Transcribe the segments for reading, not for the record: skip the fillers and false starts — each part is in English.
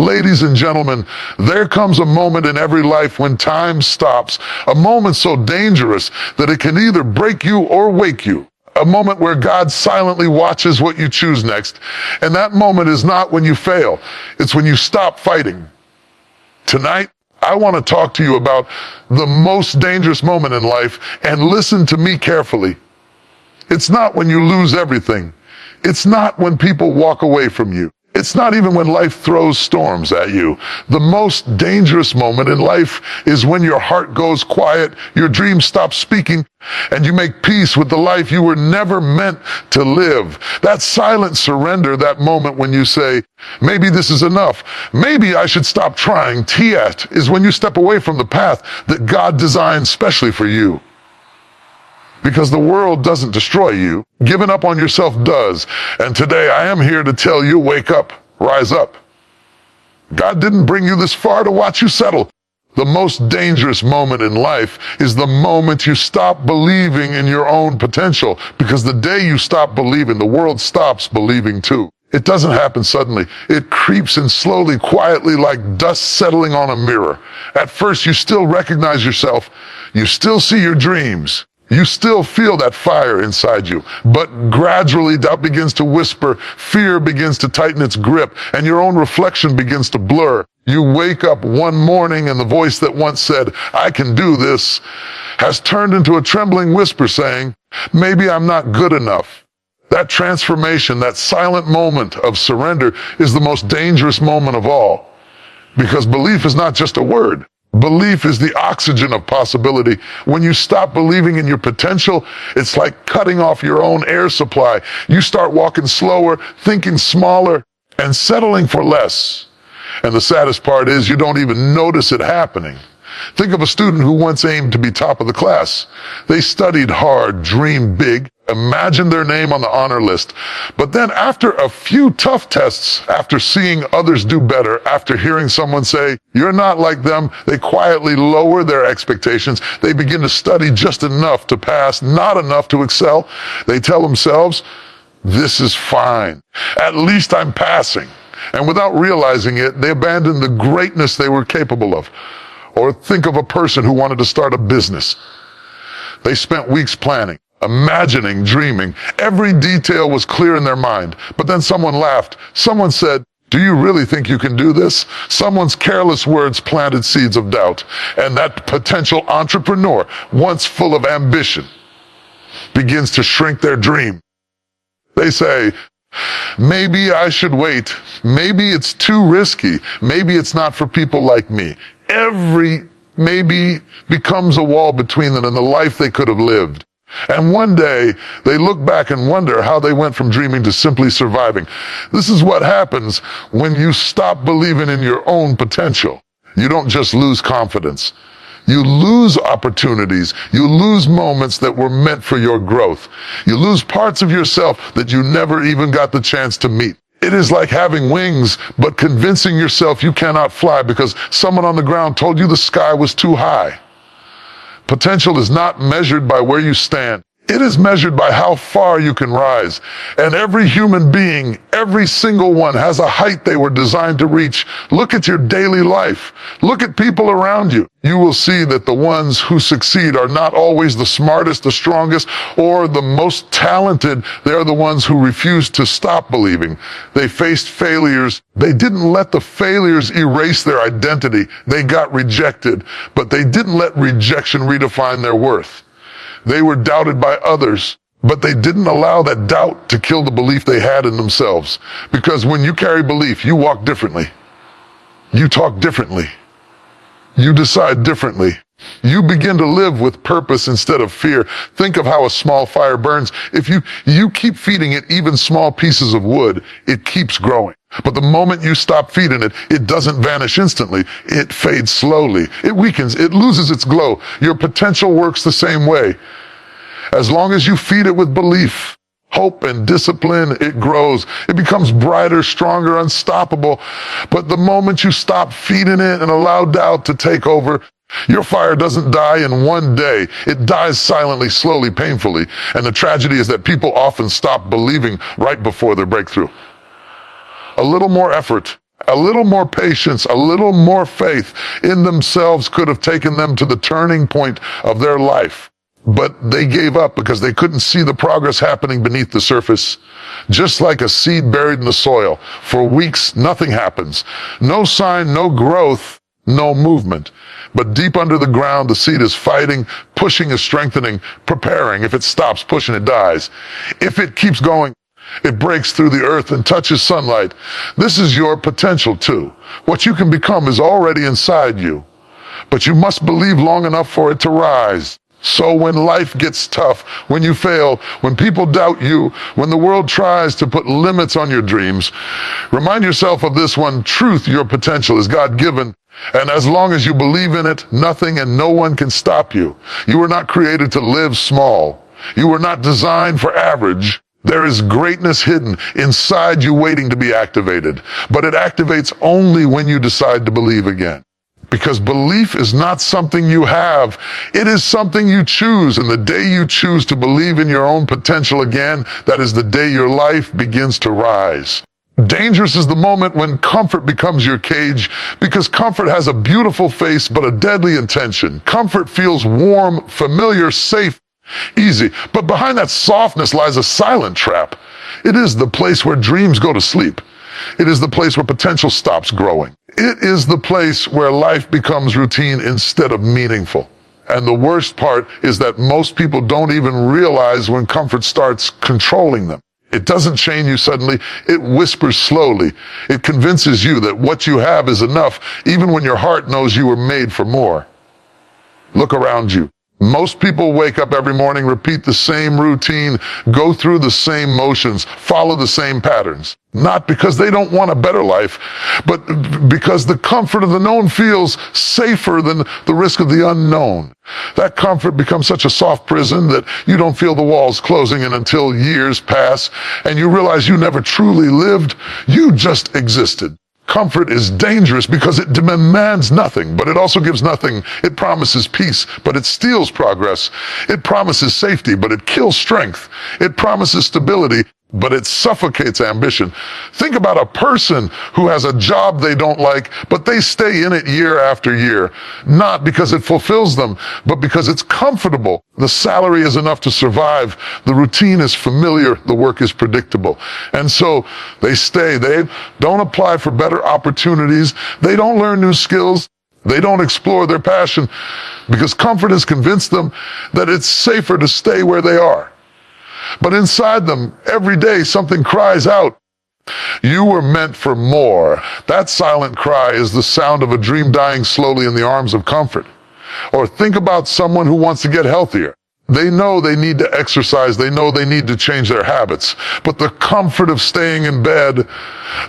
Ladies and gentlemen, there comes a moment in every life when time stops, a moment so dangerous that it can either break you or wake you. A moment where God silently watches what you choose next. And that moment is not when you fail, it's when you stop fighting. Tonight, I want to talk to you about the most dangerous moment in life, and listen to me carefully. It's not when you lose everything. It's not when people walk away from you. It's not even when life throws storms at you. The most dangerous moment in life is when your heart goes quiet, your dreams stop speaking, and you make peace with the life you were never meant to live. That silent surrender, that moment when you say, maybe this is enough. Maybe I should stop trying. Tiat is when you step away from the path that God designed specially for you. Because the world doesn't destroy you. Giving up on yourself does. And today I am here to tell you, wake up, rise up. God didn't bring you this far to watch you settle. The most dangerous moment in life is the moment you stop believing in your own potential. Because the day you stop believing, the world stops believing too. It doesn't happen suddenly. It creeps in slowly, quietly, like dust settling on a mirror. At first you still recognize yourself. You still see your dreams. You still feel that fire inside you, but gradually doubt begins to whisper, fear begins to tighten its grip, and your own reflection begins to blur. You wake up one morning and the voice that once said, I can do this, has turned into a trembling whisper saying, maybe I'm not good enough. That transformation, that silent moment of surrender is the most dangerous moment of all, because belief is not just a word. Belief is the oxygen of possibility. When you stop believing in your potential, it's like cutting off your own air supply. You start walking slower, thinking smaller, and settling for less. And the saddest part is you don't even notice it happening. Think of a student who once aimed to be top of the class. They studied hard, dreamed big, imagined their name on the honor list. But then after a few tough tests, after seeing others do better, after hearing someone say, you're not like them, they quietly lower their expectations. They begin to study just enough to pass, not enough to excel. They tell themselves, this is fine. At least I'm passing. And without realizing it, they abandon the greatness they were capable of. Or think of a person who wanted to start a business. They spent weeks planning, imagining, dreaming. Every detail was clear in their mind. But then someone laughed. Someone said, do you really think you can do this? Someone's careless words planted seeds of doubt. And that potential entrepreneur, once full of ambition, begins to shrink their dream. They say, maybe I should wait. Maybe it's too risky. Maybe it's not for people like me. Every maybe becomes a wall between them and the life they could have lived. And one day, they look back and wonder how they went from dreaming to simply surviving. This is what happens when you stop believing in your own potential. You don't just lose confidence. You lose opportunities. You lose moments that were meant for your growth. You lose parts of yourself that you never even got the chance to meet. It is like having wings, but convincing yourself you cannot fly because someone on the ground told you the sky was too high. Potential is not measured by where you stand. It is measured by how far you can rise. And every human being, every single one, has a height they were designed to reach. Look at your daily life. Look at people around you. You will see that the ones who succeed are not always the smartest, the strongest, or the most talented. They're the ones who refuse to stop believing. They faced failures. They didn't let the failures erase their identity. They got rejected, but they didn't let rejection redefine their worth. They were doubted by others, but they didn't allow that doubt to kill the belief they had in themselves. Because when you carry belief, you walk differently. You talk differently. You decide differently. You begin to live with purpose instead of fear. Think of how a small fire burns. If you keep feeding it even small pieces of wood, it keeps growing. But the moment you stop feeding it, it doesn't vanish instantly. It fades slowly. It weakens. It loses its glow. Your potential works the same way. As long as you feed it with belief, hope, and discipline, it grows. It becomes brighter, stronger, unstoppable. But the moment you stop feeding it and allow doubt to take over, your fire doesn't die in one day. It dies silently, slowly, painfully. And the tragedy is that people often stop believing right before their breakthrough. A little more effort, A little more patience, a little more faith in themselves could have taken them to the turning point of their life. But they gave up because they couldn't see the progress happening beneath the surface. Just like a seed buried in the soil. For weeks, nothing happens. No sign, no growth, no movement. But deep under the ground, the seed is fighting, pushing is strengthening, preparing. If it stops pushing, it dies. If it keeps going, it breaks through the earth and touches sunlight. This is your potential too. What you can become is already inside you. But you must believe long enough for it to rise. So when life gets tough, when you fail, when people doubt you, when the world tries to put limits on your dreams, remind yourself of this one truth: your potential is God-given. And as long as you believe in it, nothing and no one can stop you. You were not created to live small. You were not designed for average. There is greatness hidden inside you waiting to be activated. But it activates only when you decide to believe again. Because belief is not something you have, it is something you choose. And the day you choose to believe in your own potential again, that is the day your life begins to rise. Dangerous is the moment when comfort becomes your cage, because comfort has a beautiful face but a deadly intention. Comfort feels warm, familiar, safe, easy. But behind that softness lies a silent trap. It is the place where dreams go to sleep. It is the place where potential stops growing. It is the place where life becomes routine instead of meaningful. And the worst part is that most people don't even realize when comfort starts controlling them. It doesn't chain you suddenly, it whispers slowly. It convinces you that what you have is enough, even when your heart knows you were made for more. Look around you. Most people wake up every morning, repeat the same routine, go through the same motions, follow the same patterns. Not because they don't want a better life, but because the comfort of the known feels safer than the risk of the unknown. That comfort becomes such a soft prison that you don't feel the walls closing in until years pass and you realize you never truly lived, you just existed. Comfort is dangerous because it demands nothing, but it also gives nothing. It promises peace, but it steals progress. It promises safety, but it kills strength. It promises stability, but it suffocates ambition. Think about a person who has a job they don't like, but they stay in it year after year. Not because it fulfills them, but because it's comfortable. The salary is enough to survive. The routine is familiar. The work is predictable. And so they stay. They don't apply for better opportunities. They don't learn new skills. They don't explore their passion because comfort has convinced them that it's safer to stay where they are. But inside them, every day, something cries out. You were meant for more. That silent cry is the sound of a dream dying slowly in the arms of comfort. Or think about someone who wants to get healthier. They know they need to exercise. They know they need to change their habits. But the comfort of staying in bed,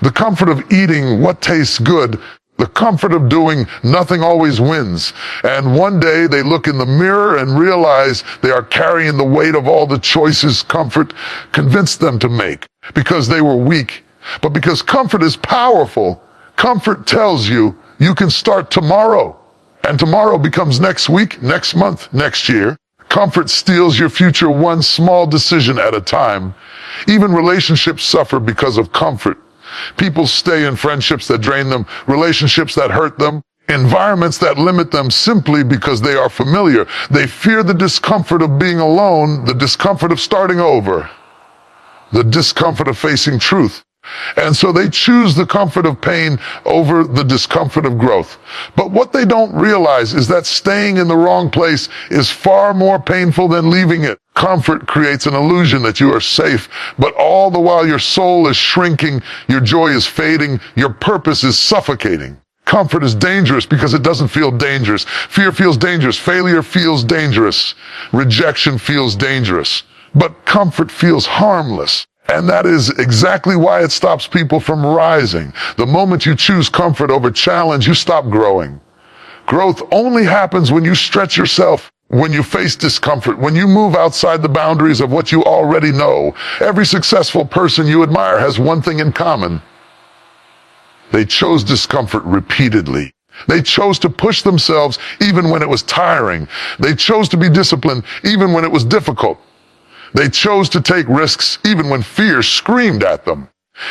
the comfort of eating what tastes good, the comfort of doing nothing always wins. And one day they look in the mirror and realize they are carrying the weight of all the choices comfort convinced them to make because they were weak. But because comfort is powerful, comfort tells you you can start tomorrow. And tomorrow becomes next week, next month, next year. Comfort steals your future one small decision at a time. Even relationships suffer because of comfort. People stay in friendships that drain them, relationships that hurt them, environments that limit them simply because they are familiar. They fear the discomfort of being alone, the discomfort of starting over, the discomfort of facing truth. And so they choose the comfort of pain over the discomfort of growth. But what they don't realize is that staying in the wrong place is far more painful than leaving it. Comfort creates an illusion that you are safe, but all the while your soul is shrinking, your joy is fading, your purpose is suffocating. Comfort is dangerous because it doesn't feel dangerous. Fear feels dangerous. Failure feels dangerous. Rejection feels dangerous. But comfort feels harmless. And that is exactly why it stops people from rising. The moment you choose comfort over challenge, you stop growing. Growth only happens when you stretch yourself, when you face discomfort, when you move outside the boundaries of what you already know. Every successful person you admire has one thing in common. They chose discomfort repeatedly. They chose to push themselves even when it was tiring. They chose to be disciplined even when it was difficult. They chose to take risks even when fear screamed at them.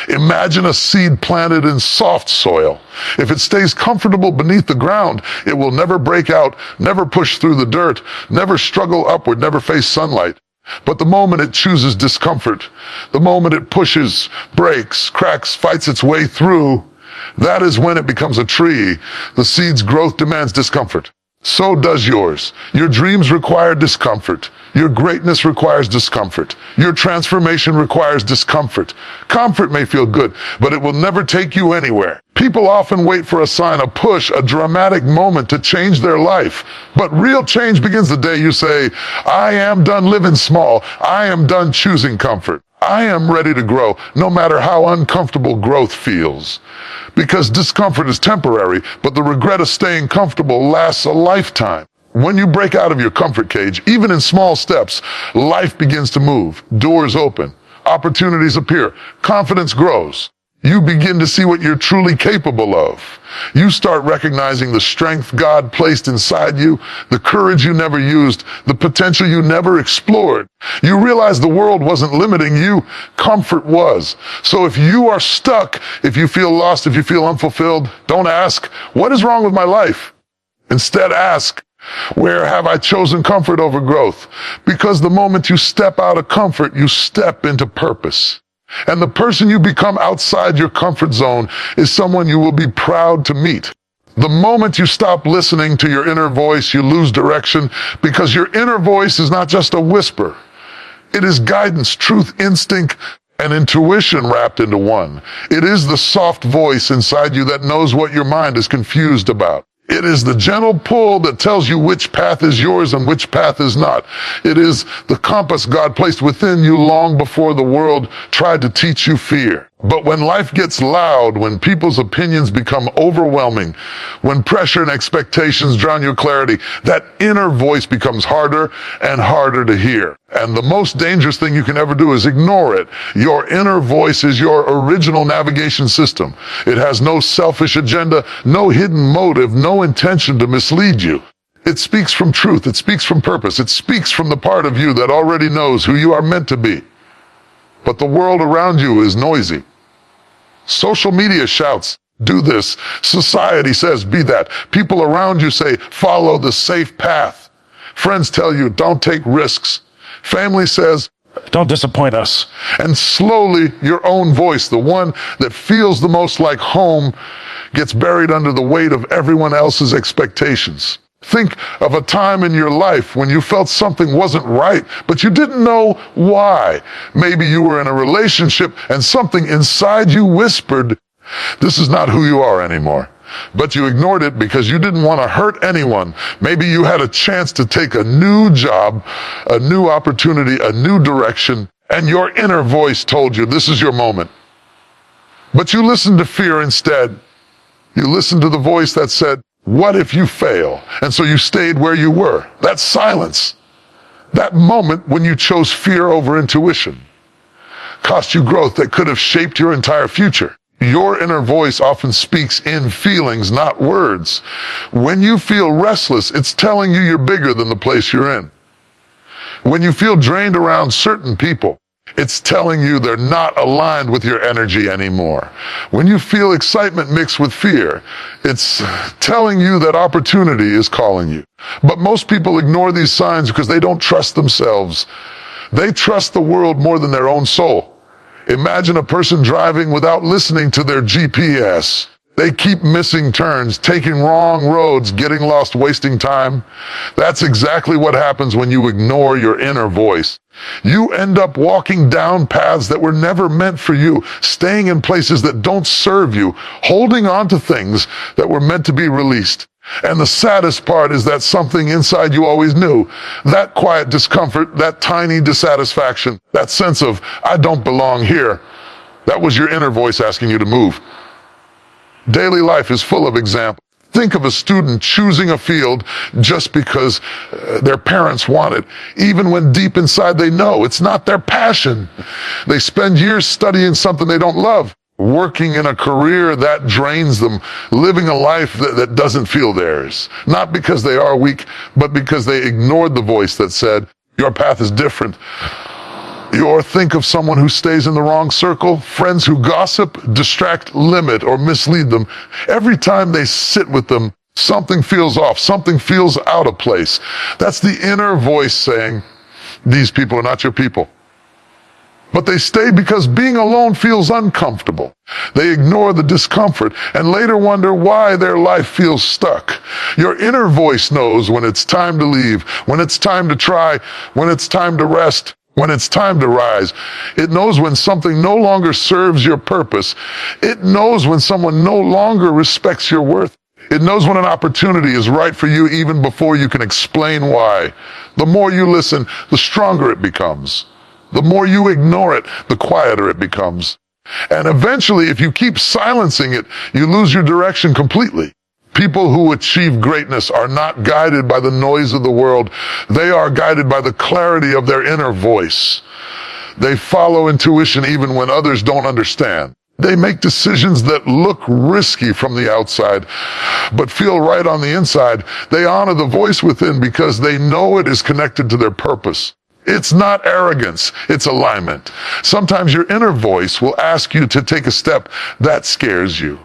Imagine a seed planted in soft soil. If it stays comfortable beneath the ground, it will never break out, never push through the dirt, never struggle upward, never face sunlight. But the moment it chooses discomfort, the moment it pushes, breaks, cracks, fights its way through, that is when it becomes a tree. The seed's growth demands discomfort. So does yours. Your dreams require discomfort. Your greatness requires discomfort. Your transformation requires discomfort. Comfort may feel good, but it will never take you anywhere. People often wait for a sign, a push, a dramatic moment to change their life. But real change begins the day you say, I am done living small. I am done choosing comfort. I am ready to grow, no matter how uncomfortable growth feels. Because discomfort is temporary, but the regret of staying comfortable lasts a lifetime. When you break out of your comfort cage, even in small steps, life begins to move. Doors open. Opportunities appear. Confidence grows. You begin to see what you're truly capable of. You start recognizing the strength God placed inside you, the courage you never used, the potential you never explored. You realize the world wasn't limiting you, comfort was. So if you are stuck, if you feel lost, if you feel unfulfilled, don't ask, what is wrong with my life? Instead ask, where have I chosen comfort over growth? Because the moment you step out of comfort, you step into purpose. And the person you become outside your comfort zone is someone you will be proud to meet. The moment you stop listening to your inner voice, you lose direction, because your inner voice is not just a whisper. It is guidance, truth, instinct, and intuition wrapped into one. It is the soft voice inside you that knows what your mind is confused about. It is the gentle pull that tells you which path is yours and which path is not. It is the compass God placed within you long before the world tried to teach you fear. But when life gets loud, when people's opinions become overwhelming, when pressure and expectations drown your clarity, that inner voice becomes harder and harder to hear. And the most dangerous thing you can ever do is ignore it. Your inner voice is your original navigation system. It has no selfish agenda, no hidden motive, no intention to mislead you. It speaks from truth. It speaks from purpose. It speaks from the part of you that already knows who you are meant to be. But the world around you is noisy. Social media shouts, do this. Society says, be that. People around you say, follow the safe path. Friends tell you, don't take risks. Family says, don't disappoint us. And slowly, your own voice, the one that feels the most like home, gets buried under the weight of everyone else's expectations. Think of a time in your life when you felt something wasn't right, but you didn't know why. Maybe you were in a relationship and something inside you whispered, this is not who you are anymore. But you ignored it because you didn't want to hurt anyone. Maybe you had a chance to take a new job, a new opportunity, a new direction, and your inner voice told you this is your moment. But you listened to fear instead. You listened to the voice that said, what if you fail? And so you stayed where you were. That's silence. That moment when you chose fear over intuition cost you growth that could have shaped your entire future. Your inner voice often speaks in feelings, not words. When you feel restless, it's telling you you're bigger than the place you're in. When you feel drained around certain people, it's telling you they're not aligned with your energy anymore. When you feel excitement mixed with fear, it's telling you that opportunity is calling you. But most people ignore these signs because they don't trust themselves. They trust the world more than their own soul. Imagine a person driving without listening to their GPS. They keep missing turns, taking wrong roads, getting lost, wasting time. That's exactly what happens when you ignore your inner voice. You end up walking down paths that were never meant for you, staying in places that don't serve you, holding on to things that were meant to be released. And the saddest part is that something inside you always knew. That quiet discomfort, that tiny dissatisfaction, that sense of, I don't belong here. That was your inner voice asking you to move. Daily life is full of examples. Think of a student choosing a field just because their parents want it, even when deep inside they know it's not their passion. They spend years studying something they don't love, working in a career that drains them, living a life that doesn't feel theirs. Not because they are weak, but because they ignored the voice that said, your path is different. Or think of someone who stays in the wrong circle, friends who gossip, distract, limit, or mislead them. Every time they sit with them, something feels off, something feels out of place. That's the inner voice saying, these people are not your people. But they stay because being alone feels uncomfortable. They ignore the discomfort and later wonder why their life feels stuck. Your inner voice knows when it's time to leave, when it's time to try, when it's time to rest, when it's time to rise. It knows when something no longer serves your purpose. It knows when someone no longer respects your worth. It knows when an opportunity is right for you even before you can explain why. The more you listen, the stronger it becomes. The more you ignore it, the quieter it becomes. And eventually, if you keep silencing it, you lose your direction completely. People who achieve greatness are not guided by the noise of the world. They are guided by the clarity of their inner voice. They follow intuition even when others don't understand. They make decisions that look risky from the outside, but feel right on the inside. They honor the voice within because they know it is connected to their purpose. It's not arrogance, it's alignment. Sometimes your inner voice will ask you to take a step that scares you.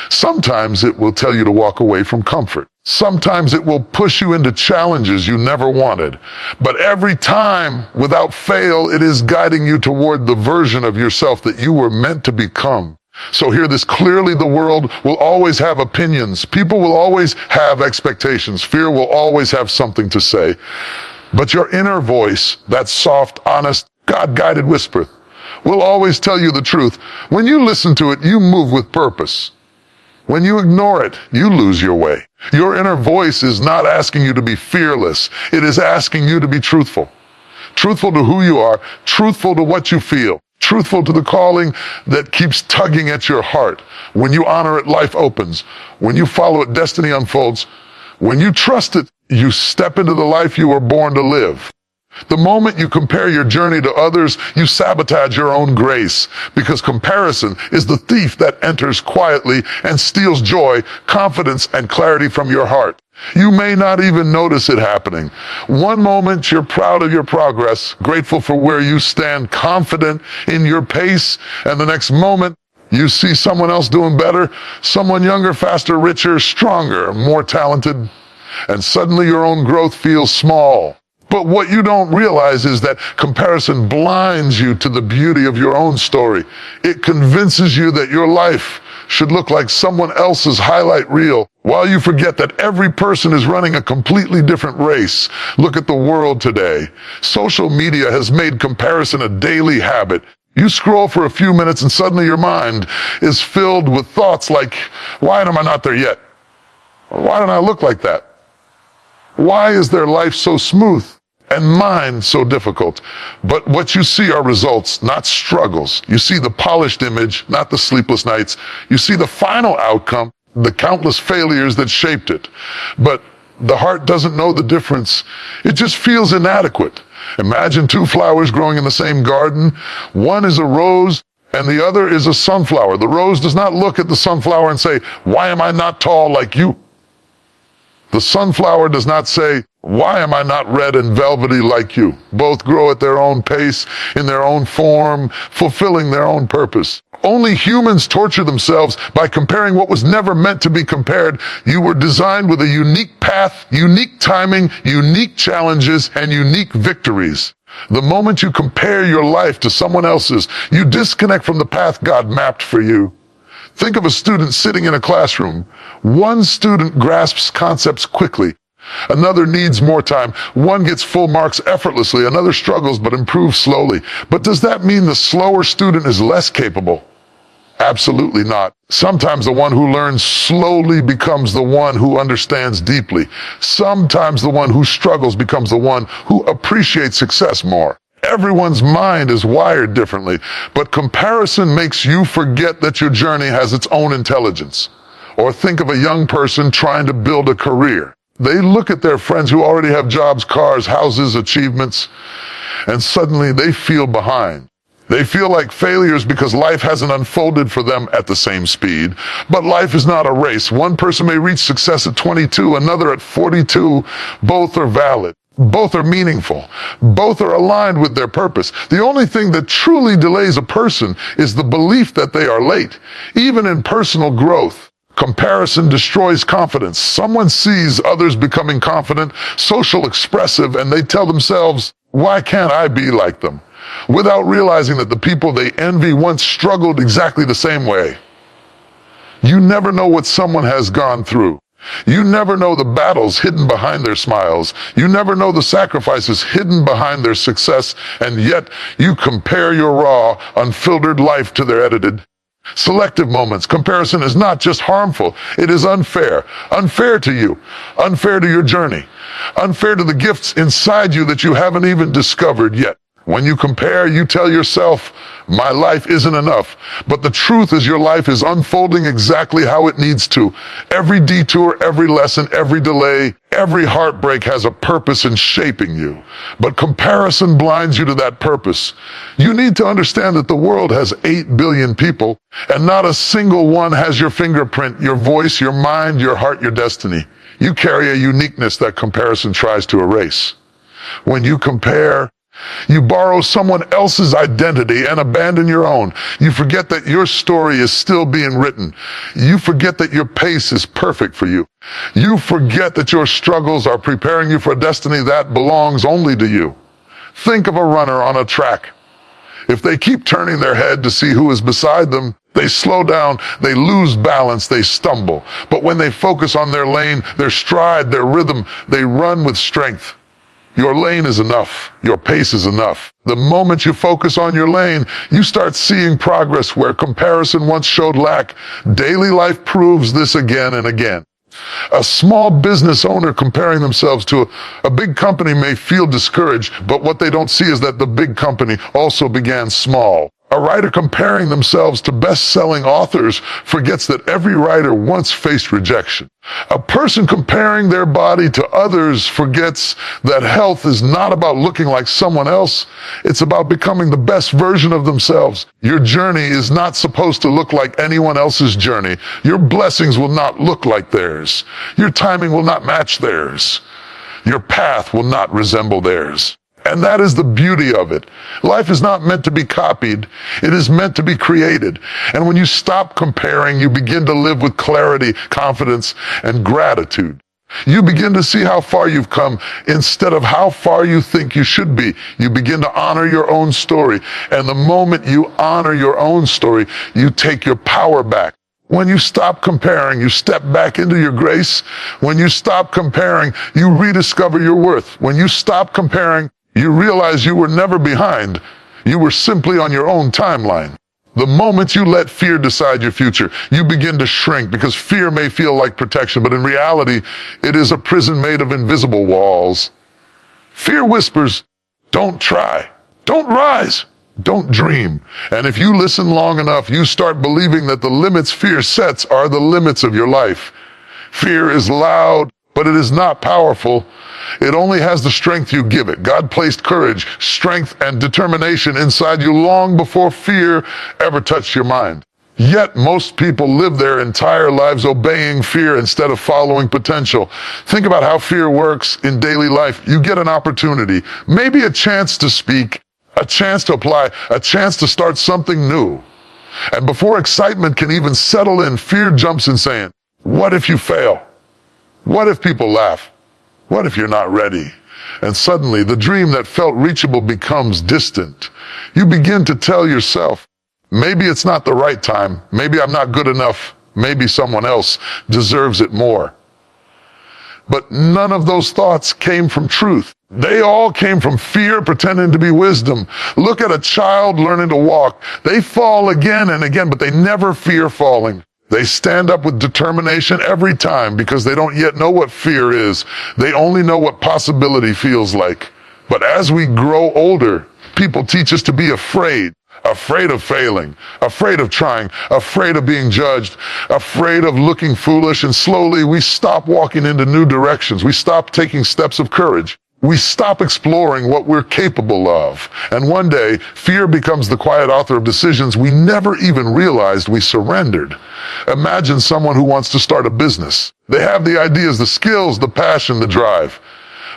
Sometimes it will tell you to walk away from comfort. Sometimes it will push you into challenges you never wanted. But every time, without fail, it is guiding you toward the version of yourself that you were meant to become. So hear this clearly: the world will always have opinions. People will always have expectations. Fear will always have something to say. But your inner voice, that soft, honest, God-guided whisper, will always tell you the truth. When you listen to it, you move with purpose. When you ignore it, you lose your way. Your inner voice is not asking you to be fearless. It is asking you to be truthful. Truthful to who you are, truthful to what you feel, truthful to the calling that keeps tugging at your heart. When you honor it, life opens. When you follow it, destiny unfolds. When you trust it, you step into the life you were born to live. The moment you compare your journey to others, you sabotage your own grace, because comparison is the thief that enters quietly and steals joy, confidence, and clarity from your heart. You may not even notice it happening. One moment you're proud of your progress, grateful for where you stand, confident in your pace, and the next moment you see someone else doing better, someone younger, faster, richer, stronger, more talented, and suddenly your own growth feels small. But what you don't realize is that comparison blinds you to the beauty of your own story. It convinces you that your life should look like someone else's highlight reel, while you forget that every person is running a completely different race. Look at the world today. Social media has made comparison a daily habit. You scroll for a few minutes and suddenly your mind is filled with thoughts like, why am I not there yet? Why don't I look like that? Why is their life so smooth and mine so difficult? But what you see are results, not struggles. You see the polished image, not the sleepless nights. You see the final outcome, the countless failures that shaped it. But the heart doesn't know the difference. It just feels inadequate. Imagine two flowers growing in the same garden. One is a rose and the other is a sunflower. The rose does not look at the sunflower and say, why am I not tall like you? The sunflower does not say, why am I not red and velvety like you? Both grow at their own pace, in their own form, fulfilling their own purpose. Only humans torture themselves by comparing what was never meant to be compared. You were designed with a unique path, unique timing, unique challenges, and unique victories. The moment you compare your life to someone else's, you disconnect from the path God mapped for you. Think of a student sitting in a classroom. One student grasps concepts quickly. Another needs more time. One gets full marks effortlessly. Another struggles but improves slowly. But does that mean the slower student is less capable? Absolutely not. Sometimes the one who learns slowly becomes the one who understands deeply. Sometimes the one who struggles becomes the one who appreciates success more. Everyone's mind is wired differently, but comparison makes you forget that your journey has its own intelligence. Or think of a young person trying to build a career. They look at their friends who already have jobs, cars, houses, achievements, and suddenly they feel behind. They feel like failures because life hasn't unfolded for them at the same speed. But life is not a race. One person may reach success at 22, another at 42. Both are valid. Both are meaningful. Both are aligned with their purpose. The only thing that truly delays a person is the belief that they are late. Even in personal growth, comparison destroys confidence. Someone sees others becoming confident, social, expressive, and they tell themselves, why can't I be like them? Without realizing that the people they envy once struggled exactly the same way. You never know what someone has gone through. You never know the battles hidden behind their smiles. You never know the sacrifices hidden behind their success, and yet you compare your raw, unfiltered life to their edited. Selective moments. Comparison is not just harmful, it is unfair. Unfair to you, unfair to your journey, unfair to the gifts inside you that you haven't even discovered yet. When you compare, you tell yourself, my life isn't enough. But the truth is your life is unfolding exactly how it needs to. Every detour, every lesson, every delay, every heartbreak has a purpose in shaping you. But comparison blinds you to that purpose. You need to understand that the world has 8 billion people, and not a single one has your fingerprint, your voice, your mind, your heart, your destiny. You carry a uniqueness that comparison tries to erase. When you compare, you borrow someone else's identity and abandon your own. You forget that your story is still being written. You forget that your pace is perfect for you. You forget that your struggles are preparing you for a destiny that belongs only to you. Think of a runner on a track. If they keep turning their head to see who is beside them, they slow down, they lose balance, they stumble. But when they focus on their lane, their stride, their rhythm, they run with strength. Your lane is enough. Your pace is enough. The moment you focus on your lane, you start seeing progress where comparison once showed lack. Daily life proves this again and again. A small business owner comparing themselves to a big company may feel discouraged, but what they don't see is that the big company also began small. A writer comparing themselves to best-selling authors forgets that every writer once faced rejection. A person comparing their body to others forgets that health is not about looking like someone else. It's about becoming the best version of themselves. Your journey is not supposed to look like anyone else's journey. Your blessings will not look like theirs. Your timing will not match theirs. Your path will not resemble theirs. And that is the beauty of it. Life is not meant to be copied. It is meant to be created. And when you stop comparing, you begin to live with clarity, confidence, and gratitude. You begin to see how far you've come instead of how far you think you should be. You begin to honor your own story. And the moment you honor your own story, you take your power back. When you stop comparing, you step back into your grace. When you stop comparing, you rediscover your worth. When you stop comparing, you realize you were never behind. You were simply on your own timeline. The moment you let fear decide your future, you begin to shrink because fear may feel like protection, but in reality, it is a prison made of invisible walls. Fear whispers, don't try, don't rise, don't dream. And if you listen long enough, you start believing that the limits fear sets are the limits of your life. Fear is loud, but it is not powerful. It only has the strength you give it. God placed courage, strength, and determination inside you long before fear ever touched your mind. Yet most people live their entire lives obeying fear instead of following potential. Think about how fear works in daily life. You get an opportunity, maybe a chance to speak, a chance to apply, a chance to start something new. And before excitement can even settle in, fear jumps in saying, what if you fail? What if people laugh? What if you're not ready? And suddenly the dream that felt reachable becomes distant. You begin to tell yourself, maybe it's not the right time. Maybe I'm not good enough. Maybe someone else deserves it more. But none of those thoughts came from truth. They all came from fear pretending to be wisdom. Look at a child learning to walk. They fall again and again, but they never fear falling. They stand up with determination every time because they don't yet know what fear is. They only know what possibility feels like. But as we grow older, people teach us to be afraid. Afraid of failing, afraid of trying, afraid of being judged, afraid of looking foolish, and slowly we stop walking into new directions. We stop taking steps of courage. We stop exploring what we're capable of. And one day, fear becomes the quiet author of decisions we never even realized we surrendered. Imagine someone who wants to start a business. They have the ideas, the skills, the passion, the drive.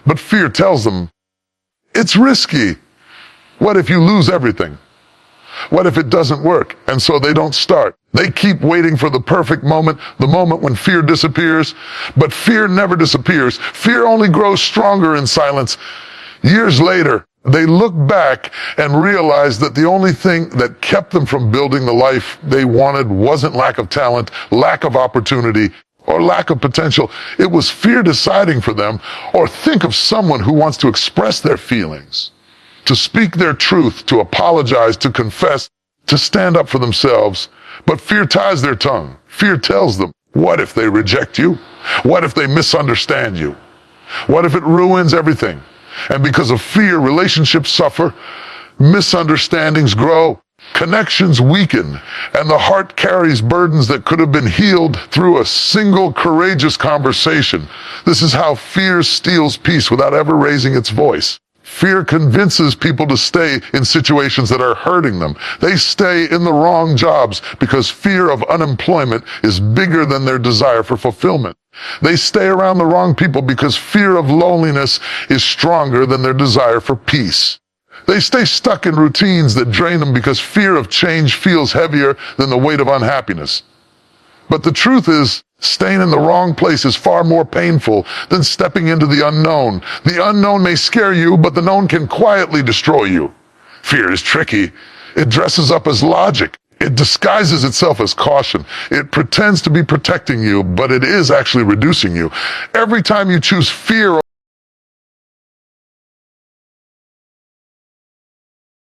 But fear tells them, it's risky. What if you lose everything? What if it doesn't work? And so they don't start. They keep waiting for the perfect moment, the moment when fear disappears. But fear never disappears. Fear only grows stronger in silence. Years later, they look back and realize that the only thing that kept them from building the life they wanted wasn't lack of talent, lack of opportunity, or lack of potential. It was fear deciding for them. Or think of someone who wants to express their feelings, to speak their truth, to apologize, to confess, to stand up for themselves. But fear ties their tongue. Fear tells them, what if they reject you? What if they misunderstand you? What if it ruins everything? And because of fear, relationships suffer, misunderstandings grow, connections weaken, and the heart carries burdens that could have been healed through a single courageous conversation. This is how fear steals peace without ever raising its voice. Fear convinces people to stay in situations that are hurting them. They stay in the wrong jobs because fear of unemployment is bigger than their desire for fulfillment. They stay around the wrong people because fear of loneliness is stronger than their desire for peace. They stay stuck in routines that drain them because fear of change feels heavier than the weight of unhappiness. But the truth is, staying in the wrong place is far more painful than stepping into the unknown. The unknown may scare you, but the known can quietly destroy you. Fear is tricky. It dresses up as logic. It disguises itself as caution. It pretends to be protecting you, but it is actually reducing you. Every time you choose fear